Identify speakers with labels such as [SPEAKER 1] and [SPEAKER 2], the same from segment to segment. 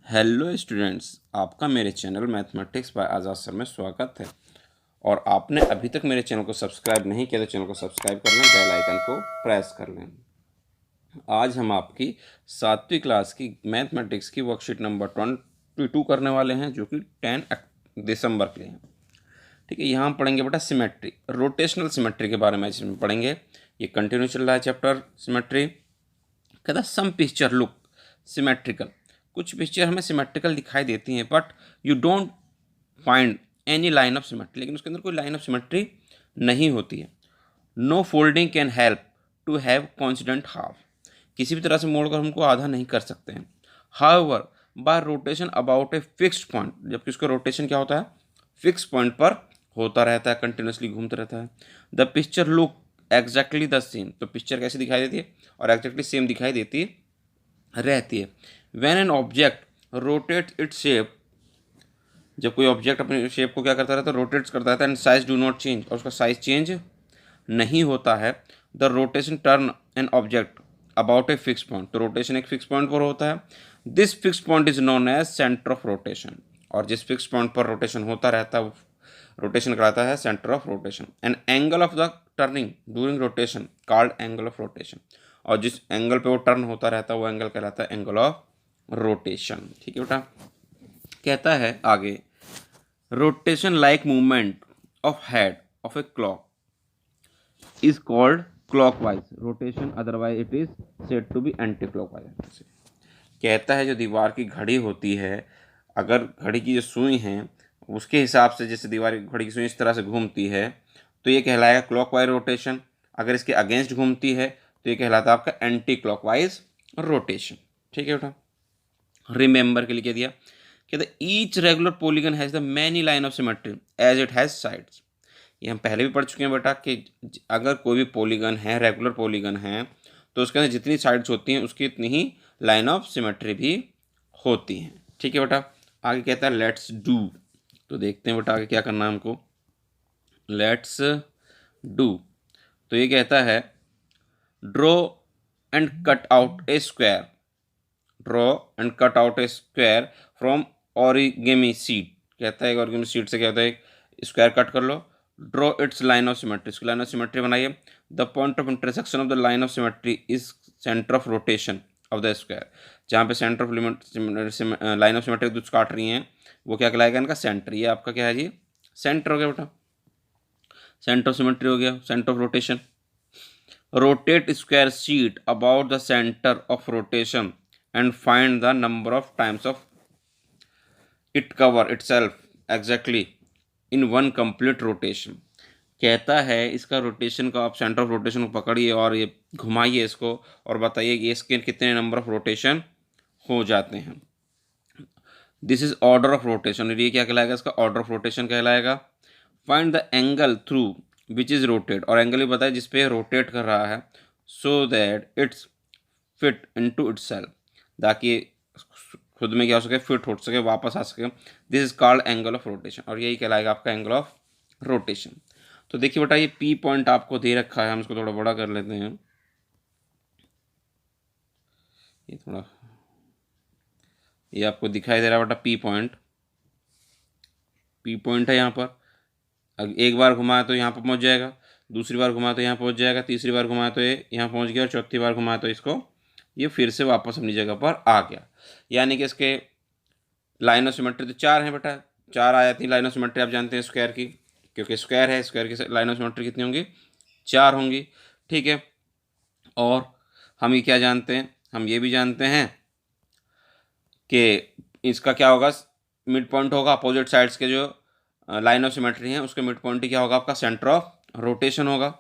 [SPEAKER 1] Hello students, आपका मेरे channel mathematics bye आज़ाद sir में स्वागत है। और आपने अभी तक मेरे चैनल को सब्सक्राइब नहीं किया तो चैनल को सब्सक्राइब कर लें, बेल आइकन को प्रेस कर लें। आज हम आपकी 7वीं क्लास की मैथमेटिक्स की वर्कशीट नंबर 22 करने वाले हैं, जो कि 10 दिसंबर के लिए है। ठीक है, यहाँ हम पढ़ेंगे बेटा सिमेट्री, रोटेशनल सिमेट्री के बारे में इसमें पढ़ेंगे। ये कंटिन्यू चल रहा है चैप्टर सिमेट्री। कहता सम पिक्चर लुक सिमेट्रिकल, कुछ पिक्चर हमें सिमेट्रिकल दिखाई देती हैं but you don't find any line of symmetry, लेकिन उसके अंदर कोई लाइन ऑफ सिमेट्री नहीं होती है। No folding can help to have constant half, किसी भी तरह से मोड़कर हमको आधा नहीं कर सकते हैं। However bye rotation about a fixed point, जबकि उसका रोटेशन क्या होता है, फिक्स पॉइंट पर होता रहता है, कंटिन्यूसली घूमता रहता है। The picture look exactly the same, तो पिक्चर कैसी दिखाई देती है और एग्जैक्टली सेम दिखाई देती रहती है। When an object rotate its shape, जब कोई ऑब्जेक्ट अपने शेप को क्या करता रहता है, रोटेट्स करता रहता है, and size do not change, और उसका साइज चेंज नहीं होता है। The rotation turn an object about a fix point, तो रोटेशन एक फिक्स पॉइंट पर होता है। This fix point is known as centre of rotation, और जिस फिक्स पॉइंट पर रोटेशन होता रहता है वो रोटेशन कहलाता है centre of rotation. An angle of the turning during rotation called angle of rotation, और जिस एंगल पे वो टर्न होता रहता है वो एंगल कहलाता है एंगल ऑफ रोटेशन। ठीक है बेटा, कहता है आगे, rotation like movement of head of a clock is called clockwise rotation, otherwise it is said to be anti clockwise. कहता है जो दीवार की घड़ी होती है, अगर घड़ी की जो सुई है उसके हिसाब से जैसे दीवार की घड़ी की सुई इस तरह से घूमती है तो ये कहलाएगा क्लॉकवाइज रोटेशन। अगर इसके अगेंस्ट घूमती है तो ये कहलाता है आपका एंटी क्लॉकवाइज रोटेशन। ठीक है बेटा, रिमेंबर के लिए क्या दिया, कहते each regular polygon has the many line of symmetry as it has sides. ये हम पहले भी पढ़ चुके हैं बेटा कि अगर कोई भी पॉलीगन है, रेगुलर पॉलीगन है, तो उसके अंदर जितनी साइड्स होती हैं उसकी इतनी ही लाइन ऑफ सिमेट्री भी होती हैं। ठीक है बेटा, आगे कहता है लेट्स डू, तो देखते हैं बेटा आगे क्या करना है हमको। लेट्स डू, तो ये कहता है draw and cut out A square, draw and cut out A square from origami sheet. कहता है ऑरिगेमी शीट से क्या होता है, एक स्क्वायर कट कर लो। Draw its line of symmetry, इसकी लाइन ऑफ सिमेट्री बनाइए। The point of intersection of the line of symmetry is centre of rotation of the square, जहाँ पे centre of line of symmetry कुछ काट रही हैं वो क्या कहलाएगा, इनका सेंटर। ये आपका क्या है जी, सेंटर हो गया बेटा, सेंटर ऑफ सिमेट्री हो गया, centre of rotation. Rotate square sheet about the centre of rotation and find the number of times of it cover itself exactly in one complete rotation। कहता है इसका रोटेशन का आप सेंटर ऑफ रोटेशन को पकड़िए और ये घुमाइए इसको और बताइए कि इसके कितने नंबर ऑफ रोटेशन हो जाते हैं। This is order of rotation, ये क्या कहलाएगा, इसका ऑर्डर ऑफ रोटेशन कहलाएगा। Find the angle through which is rotate, और एंगल भी बताए जिसपे रोटेट कर रहा है, so that it's fit into itself, ताकि खुद में क्या हो सके, फिट हो सके, वापस आ सके। This is called angle of rotation, और यही कहलाएगा आपका एंगल ऑफ रोटेशन। तो देखिए बेटा, ये पी पॉइंट आपको दे रखा है, हम इसको थोड़ा बड़ा कर लेते हैं। ये आपको दिखाई दे रहा है बेटा पी पॉइंट, पी पॉइंट है यहाँ पर। एक बार घुमाया तो यहाँ पर पहुँच जाएगा, दूसरी बार घुमाया तो यहाँ पहुँच जाएगा, तीसरी बार घुमाया तो ये यहाँ पहुँच गया, और चौथी बार घुमाया तो इसको ये फिर से वापस अपनी जगह पर आ गया। यानी कि इसके लाइन ऑफ सिमेट्री तो 4 हैं बेटा, 4 आ जाती है लाइन ऑफ सिमेट्री, आप जानते हैं स्क्वायर की, क्योंकि स्क्वायर है, स्क्वायर की लाइन ऑफ सिमेट्री कितनी होंगी, 4 होंगी। ठीक है, और हम ये क्या जानते हैं, हम ये भी जानते हैं कि इसका क्या होगा, मिड पॉइंट होगा, अपोजिट साइड्स के जो लाइन ऑफ सिमेट्री हैं उसके मिड पॉइंट ही क्या होगा, आपका सेंटर ऑफ रोटेशन होगा।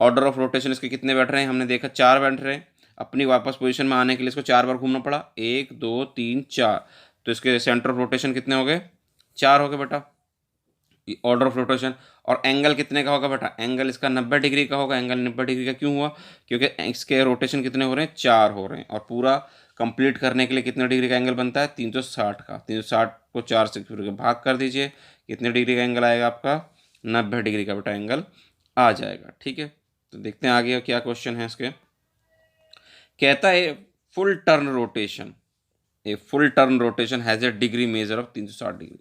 [SPEAKER 1] ऑर्डर ऑफ रोटेशन इसके कितने बैठ रहे हैं, हमने देखा 4 बैठ रहे हैं। अपनी वापस पोजीशन में आने के लिए इसको 4 बार घूमना पड़ा, 1 2 3 4, तो इसके सेंटर ऑफ रोटेशन कितने हो गए, 4 हो गए बेटा, ऑर्डर ऑफ रोटेशन। और एंगल कितने का होगा बेटा, एंगल इसका 90 डिग्री का होगा। एंगल 90 डिग्री का क्यों हुआ, क्योंकि इसके रोटेशन कितने हो रहे हैं, 4 हो रहे हैं, और पूरा कंप्लीट करने के लिए कितने डिग्री का एंगल बनता है, 360 का। 360 को 4 से फिर भाग कर दीजिए, कितने डिग्री का एंगल आएगा आपका, 90 डिग्री का बेटा एंगल आ जाएगा। ठीक है, तो देखते हैं आगे क्या क्वेश्चन है इसके। कहता है full turn rotation a full turn rotation has a degree measure of 360 degree.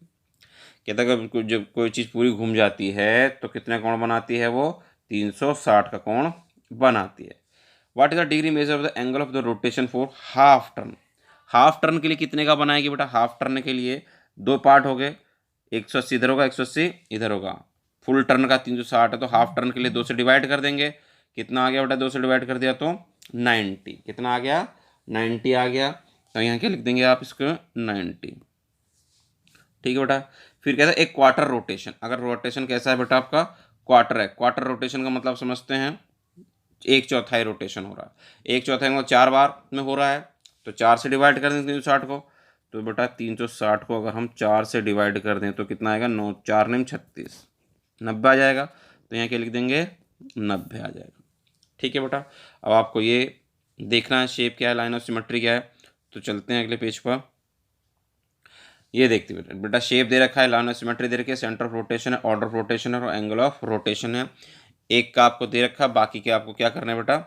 [SPEAKER 1] कहता है कि जब कोई चीज़ पूरी घूम जाती है तो कितने कोण बनाती है वो, 360 का कोण बनाती है। What is the degree measure of the angle of the rotation for half turn. Half turn के लिए कितने का बनाएगी बेटा, हाफ टर्न के लिए दो पार्ट हो गए, 180 इधर होगा 180 इधर होगा। फुल टर्न का 360 है तो हाफ टर्न के लिए 2 से डिवाइड कर देंगे, कितना आ गया बेटा, 2 से डिवाइड कर दिया तो 90, कितना आ गया 90 आ गया। तो यहाँ क्या लिख देंगे आप इसको 90, ठीक है बेटा। फिर कहता है एक क्वार्टर रोटेशन, अगर रोटेशन कैसा है बेटा आपका क्वार्टर है, क्वार्टर रोटेशन का मतलब समझते हैं एक चौथाई रोटेशन हो रहा है, एक चौथाई मतलब 4 बार में हो रहा है, तो 4 से डिवाइड कर दें 360 को, तो बेटा 360 को अगर हम 4 से डिवाइड कर दें तो कितना आएगा, 9 4 9 36, 90 आ जाएगा। तो यहाँ क्या लिख देंगे 90 आ जाएगा, ठीक है बेटा। अब आपको ये देखना है शेप क्या है, लाइन ऑफ सिमेट्री क्या है, तो चलते हैं अगले पेज पर। ये देखते हैं बेटा शेप दे रखा है, लाइन ऑफ सिमेट्री दे रखी है, सेंटर ऑफ रोटेशन है, ऑर्डर ऑफ रोटेशन है और एंगल ऑफ रोटेशन है। एक का आपको दे रखा, बाकी के आपको क्या करना है बेटा,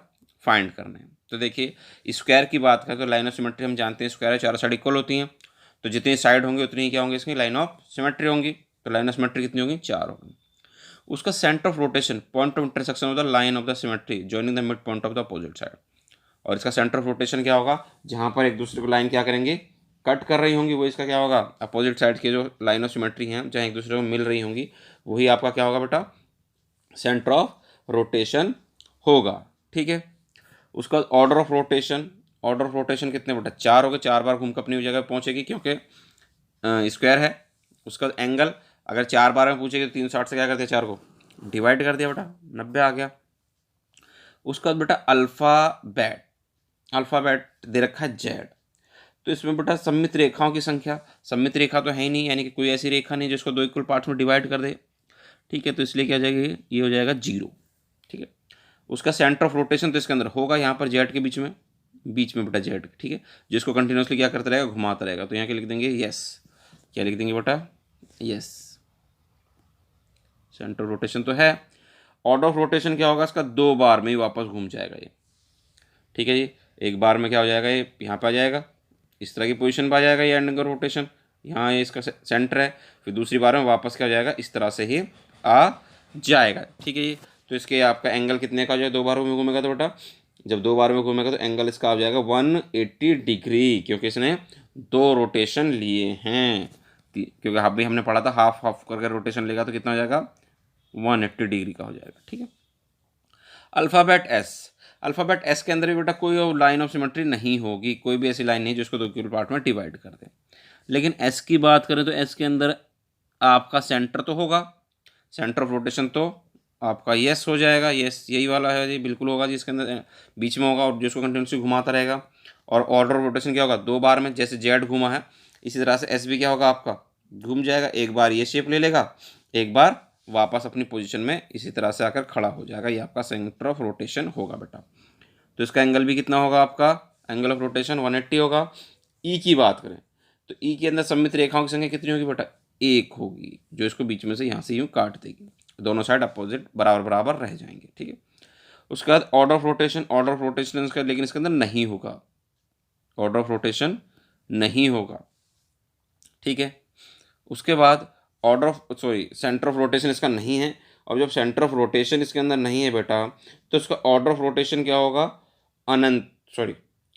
[SPEAKER 1] फाइंड करना है। तो देखिए स्क्वायर की बात करें तो लाइन ऑफ सिमेट्री हम जानते हैं स्क्वायर है, चारों साइड इक्वल होती हैं, तो जितनी साइड होंगी उतनी ही क्या होंगी इसकी लाइन ऑफ सिमेट्री होंगी। तो लाइन ऑफ सिमेट्री कितनी होगी, 4 होगी। उसका centre of rotation point of intersection of the line of the symmetry joining the mid point of the opposite side. और इसका सेंटर ऑफ रोटेशन क्या होगा, जहाँ पर एक दूसरे को लाइन क्या करेंगे, कट कर रही होंगी, वो इसका क्या होगा, अपोजिट साइड के जो लाइन ऑफ सिमेट्री हैं जहाँ एक दूसरे को मिल रही होंगी, वही आपका क्या होगा बेटा, सेंटर ऑफ रोटेशन होगा, ठीक है। उसका order of rotation, order of rotation कितने बेटा, 4 हो गए, 4 बार घूम कर अपनी जगह पहुंचेगी क्योंकि स्क्वायर है। उसका एंगल अगर 4 बार में पूछेगी तो 360 से क्या कर दिया, 4 को डिवाइड कर दिया बेटा, 90 आ गया। उसका बेटा अल्फ़ाबेट, अल्फ़ाबेट दे रखा है जेड, तो इसमें बेटा सममित रेखाओं की संख्या, सममित रेखा तो है ही नहीं, यानी कि कोई ऐसी रेखा नहीं जिसको 2 इक्वल पार्ट्स में डिवाइड कर दे, ठीक है। तो इसलिए क्या हो जाएगी, ये हो जाएगा 0, ठीक है। उसका सेंटर ऑफ रोटेशन तो इसके अंदर होगा यहाँ पर जेड के बीच में बेटा जेड, ठीक है, जिसको कंटिन्यूसली क्या करता रहेगा, घुमाता रहेगा। तो यहाँ क्या लिख देंगे, यस, क्या लिख देंगे बेटा, यस, सेंटर ऑफ रोटेशन तो है। ऑर्डर ऑफ रोटेशन क्या होगा, इसका 2 बार में ही वापस घूम जाएगा ये, ठीक है जी। एक बार में क्या हो जाएगा, ये यहाँ पे आ जाएगा, इस तरह की पोजीशन पर आ जाएगा ये एंगल रोटेशन, यहाँ ये इसका सेंटर है, फिर दूसरी बार में वापस क्या हो जाएगा, इस तरह से ही आ जाएगा, ठीक है जी। तो इसके आपका एंगल कितने का हो जाएगा, 2 बारों में घूमेगा तो बेटा, जब 2 बार में घूमेगा तो एंगल इसका आ जाएगा 180 डिग्री, क्योंकि इसने 2 रोटेशन लिए हैं, क्योंकि अभी हमने पढ़ा था हाफ हाफ करके रोटेशन लेगा तो कितना हो जाएगा, 180 डिग्री का हो जाएगा, ठीक है। अल्फ़ाबेट एस, अल्फ़ाबेट एस के अंदर भी बेटा कोई लाइन ऑफ सिमेट्री नहीं होगी, कोई भी ऐसी लाइन नहीं जिसको 2 इक्वल पार्ट में डिवाइड कर दे। लेकिन एस की बात करें तो एस के अंदर आपका सेंटर तो होगा, सेंटर ऑफ रोटेशन तो आपका यस हो जाएगा, यस यही वाला है जी, बिल्कुल होगा जी, इसके अंदर बीच में होगा और जिसको कंटिन्यूसली घुमाता रहेगा। और ऑर्डर ऑफ रोटेशन क्या होगा, 2 बार में, जैसे जेड घूमा है इसी तरह से एस भी क्या होगा आपका, घूम जाएगा, एक बार ये शेप ले लेगा, एक बार वापस अपनी पोजीशन में इसी तरह से आकर खड़ा हो जाएगा, ये आपका सेंटर ऑफ रोटेशन होगा बेटा। तो इसका एंगल भी कितना होगा आपका, एंगल ऑफ रोटेशन 180 होगा। ई की बात करें तो ई के अंदर सममित रेखाओं की संख्या कितनी होगी बेटा, 1 होगी, जो इसको बीच में से यहाँ से यूँ काट देगी, दोनों साइड अपोजिट बराबर बराबर रह जाएंगे, ठीक है। उसके बाद order of rotation, order of rotation इसका लेकिन इसके अंदर नहीं होगा, ऑर्डर ऑफ रोटेशन नहीं होगा, ठीक है। उसके बाद order of centre of rotation इसका नहीं है, और जब सेंटर ऑफ रोटेशन इसके अंदर नहीं है बेटा तो इसका ऑर्डर ऑफ रोटेशन क्या होगा,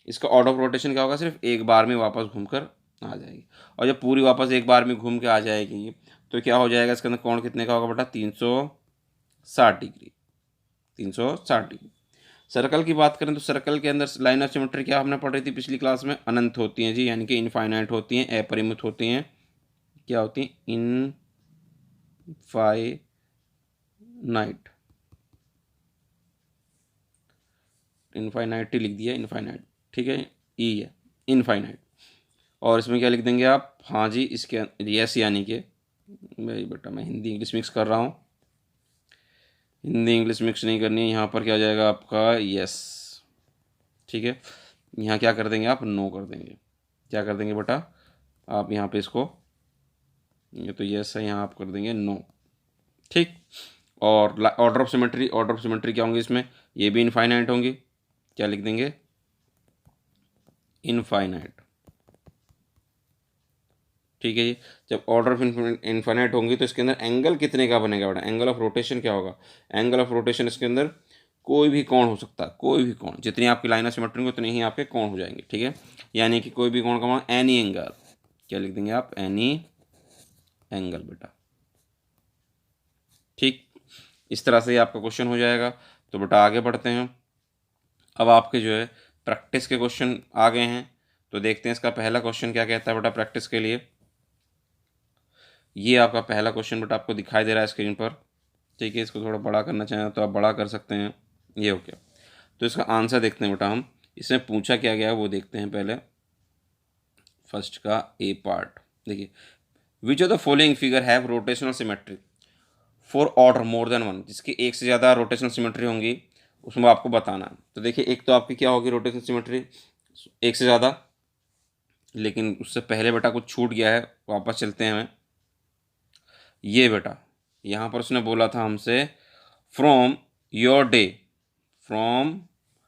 [SPEAKER 1] इसका ऑर्डर ऑफ रोटेशन क्या होगा, सिर्फ एक बार में वापस घूमकर आ जाएगी। और जब पूरी वापस एक बार में घूम के आ जाएगी तो क्या हो जाएगा, इसके अंदर कोण कितने का होगा बेटा, 360 डिग्री, 360 डिग्री। सर्कल की बात करें तो सर्कल के अंदर लाइन ऑफ सिमेट्री क्या हमने पढ़ी थी पिछली क्लास में, अनंत होती हैं जी, यानी कि इनफाइनाइट होती हैं, अपरिमित होती हैं, क्या होती हैं, इनफाइनाइट ही लिख दिया, इनफाइनाइट, ठीक है, ई है इनफाइनाइट। और इसमें क्या लिख देंगे आप, हाँ जी, इसके यस, यानी कि भाई बेटा मैं हिंदी इंग्लिश मिक्स कर रहा हूँ, हिंदी इंग्लिश मिक्स नहीं करनी है, यहाँ पर क्या हो जाएगा आपका यस, ठीक है। यहाँ क्या कर देंगे आप, नो कर देंगे, क्या कर देंगे बेटा आप यहाँ पे इसको, ये तो यस है, यहाँ आप कर देंगे नो, ठीक। और order of symmetry, order of symmetry क्या होंगे इसमें, ये भी इनफाइनाइट होंगी, क्या लिख देंगे, इनफाइनाइट, ठीक है जी। जब ऑर्डर ऑफ इन्फिनिट होंगी तो इसके अंदर एंगल कितने का बनेगा बेटा, एंगल ऑफ रोटेशन क्या होगा, एंगल ऑफ रोटेशन इसके अंदर कोई भी कोण हो सकता है, कोई भी कोण, जितनी आपकी लाइन ऑफ सिमेट्री उतने ही आपके कोण हो जाएंगे, ठीक है। यानी कि कोई भी कोण का मान एनी एंगल, क्या लिख देंगे आप, एनी एंगल बेटा, ठीक। इस तरह से आपका क्वेश्चन हो जाएगा। तो बेटा आगे बढ़ते हैं। अब आपके जो है प्रैक्टिस के क्वेश्चन आ गए हैं, तो देखते हैं इसका पहला क्वेश्चन क्या कहता है बेटा प्रैक्टिस के लिए। ये आपका पहला क्वेश्चन बेटा आपको दिखाई दे रहा है स्क्रीन पर, ठीक है। इसको थोड़ा बड़ा करना चाहें तो आप बड़ा कर सकते हैं, ये हो गया। तो इसका आंसर देखते हैं बेटा हम, इसमें पूछा क्या गया है वो देखते हैं पहले। फर्स्ट का ए पार्ट देखिए, which of the following figure have rotational symmetry for order more than one, जिसकी एक से ज़्यादा रोटेशनल सिमेट्री होंगी उसमें आपको बताना है। तो देखिए एक तो आपकी क्या होगी रोटेशनल सिमेट्री एक से ज़्यादा, लेकिन उससे पहले बेटा कुछ छूट गया है, वापस चलते हैं हमें। ये बेटा यहाँ पर उसने बोला था हमसे from your day, from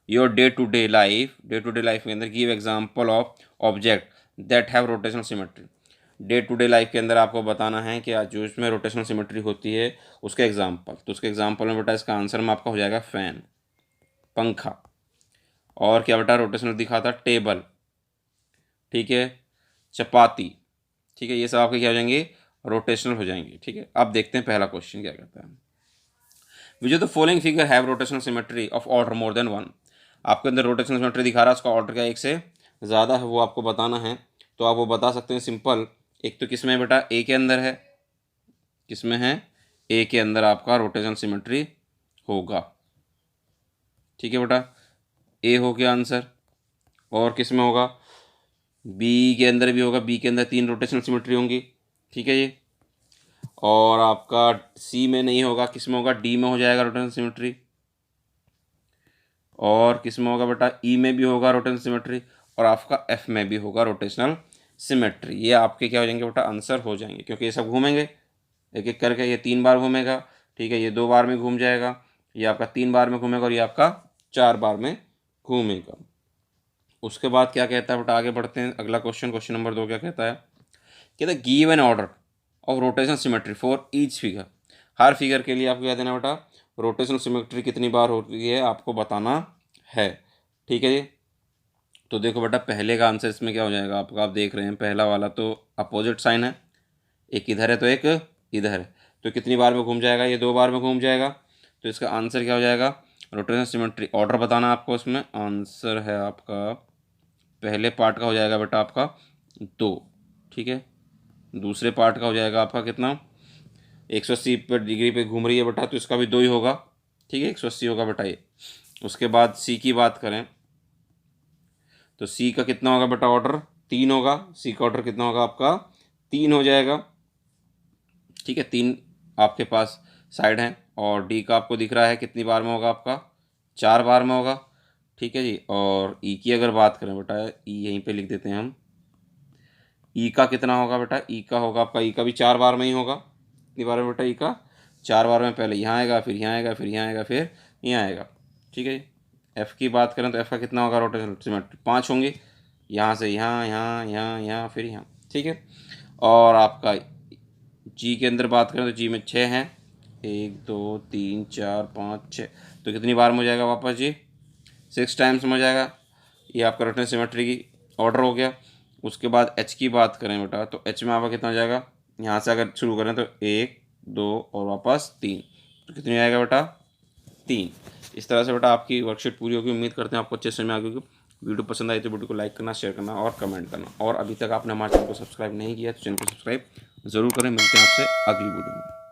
[SPEAKER 1] your day to day life के अंदर give example of object that have rotational symmetry. Day to day life के अंदर आपको बताना है कि आज जो इसमें रोटेशनल सिमेट्री होती है उसके एग्जाम्पल। तो उसके एग्जाम्पल में बेटा इसका आंसर में आपका हो जाएगा फैन, पंखा, और क्या बेटा रोटेशनल दिखा था टेबल, ठीक है, चपाती, ठीक है। ये सब आपके क्या हो जाएंगे, रोटेशनल हो जाएंगे, ठीक है। अब देखते हैं पहला क्वेश्चन क्या कहता है। Which of the following figure have rotational symmetry of order more than one. आपके अंदर रोटेशनल सिमेट्री दिखा रहा है, उसका ऑर्डर क्या एक से ज़्यादा है वो आपको बताना है। तो आप वो बता सकते हैं सिंपल। एक तो किस में बेटा, ए के अंदर है, किस में है, ए के अंदर आपका रोटेशनल सिमेट्री होगा, ठीक है बेटा, ए हो गया आंसर। और किस में होगा, बी के अंदर भी होगा, बी के अंदर 3 रोटेशनल सिमेट्री होंगी, ठीक है ये। और आपका सी में नहीं होगा, किस में होगा, डी में हो जाएगा रोटेशनल सिमेट्री। और किस में होगा बेटा, ई में भी होगा रोटेशनल सिमेट्री, और आपका एफ में भी होगा रोटेशनल सिमेट्री। ये आपके क्या हो जाएंगे बेटा, आंसर हो जाएंगे, क्योंकि ये सब घूमेंगे एक एक करके। ये 3 बार घूमेगा, ठीक है, ये 2 बार में घूम जाएगा, ये आपका 3 बार में घूमेगा, और ये आपका 4 बार में घूमेगा। उसके बाद क्या कहता है बेटा, आगे बढ़ते हैं। अगला क्वेश्चन, क्वेश्चन नंबर 2 क्या कहता है, कहता है give an order of rotational symmetry for each figure. Her figure के लिए आपको क्या देना बेटा, रोटेशनल सिमेट्री कितनी बार होती है आपको बताना है, ठीक है जी। तो देखो बेटा पहले का आंसर इसमें क्या हो जाएगा आपका, आप देख रहे हैं पहला वाला तो अपोजिट साइन है, एक इधर है तो एक इधर है, तो कितनी बार में घूम जाएगा, ये 2 बार में घूम जाएगा। तो इसका आंसर क्या हो जाएगा, रोटेशनल सिमेट्री ऑर्डर बताना आपको। इसमें आंसर है आपका पहले पार्ट का हो जाएगा बेटा आपका 2, ठीक है। दूसरे पार्ट का हो जाएगा आपका कितना, 180 पर डिग्री पे घूम रही है बेटा, तो इसका भी 2 ही होगा, ठीक है, 180 होगा बेटा ये। उसके बाद सी की बात करें तो सी का कितना होगा बेटा ऑर्डर, 3 होगा। सी का ऑर्डर कितना होगा आपका, 3 हो जाएगा, ठीक है। 3 आपके पास साइड हैं। और डी का आपको दिख रहा है कितनी बार में होगा आपका, 4 बार में होगा, ठीक है जी। और ई की अगर बात करें बेटा, ई यहीं पे लिख देते हैं हम। ई का कितना होगा बेटा, ई का होगा आपका, ई का भी 4 बार में ही होगा। कितनी बार में बेटा, ई का 4 बार में। पहले यहाँ आएगा, फिर यहाँ आएगा, फिर यहाँ आएगा, फिर यहाँ आएगा, ठीक है जी। एफ़ की बात करें तो एफ़ का कितना होगा रोटेशनल सिमेट्री, 5 होंगे, यहाँ से यहाँ, यहाँ, यहाँ, यहाँ, फिर यहाँ, ठीक है। और आपका जी के अंदर बात करें तो जी में 6 हैं, 1 2 3 4 5 6, तो कितनी बार में हो जाएगा वापस जी, 6 टाइम्स में हो जाएगा। ये आपका रोटेशनल सिमेट्री की ऑर्डर हो गया। उसके बाद एच की बात करें बेटा तो एच में आपका कितना हो जाएगा, यहाँ से अगर शुरू करें तो 1 2 और वापस 3, तो कितनी आएगा बेटा, 3। इस तरह से बेटा आपकी वर्कशीट पूरी होगी। उम्मीद करते हैं आपको अच्छे से में आ गई। वीडियो पसंद आई तो वीडियो को लाइक करना, शेयर करना और कमेंट करना। और अभी तक आपने हमारे चैनल को सब्सक्राइब नहीं किया तो चैनल को सब्सक्राइब ज़रूर करें। मिलते हैं आपसे अगली वीडियो में।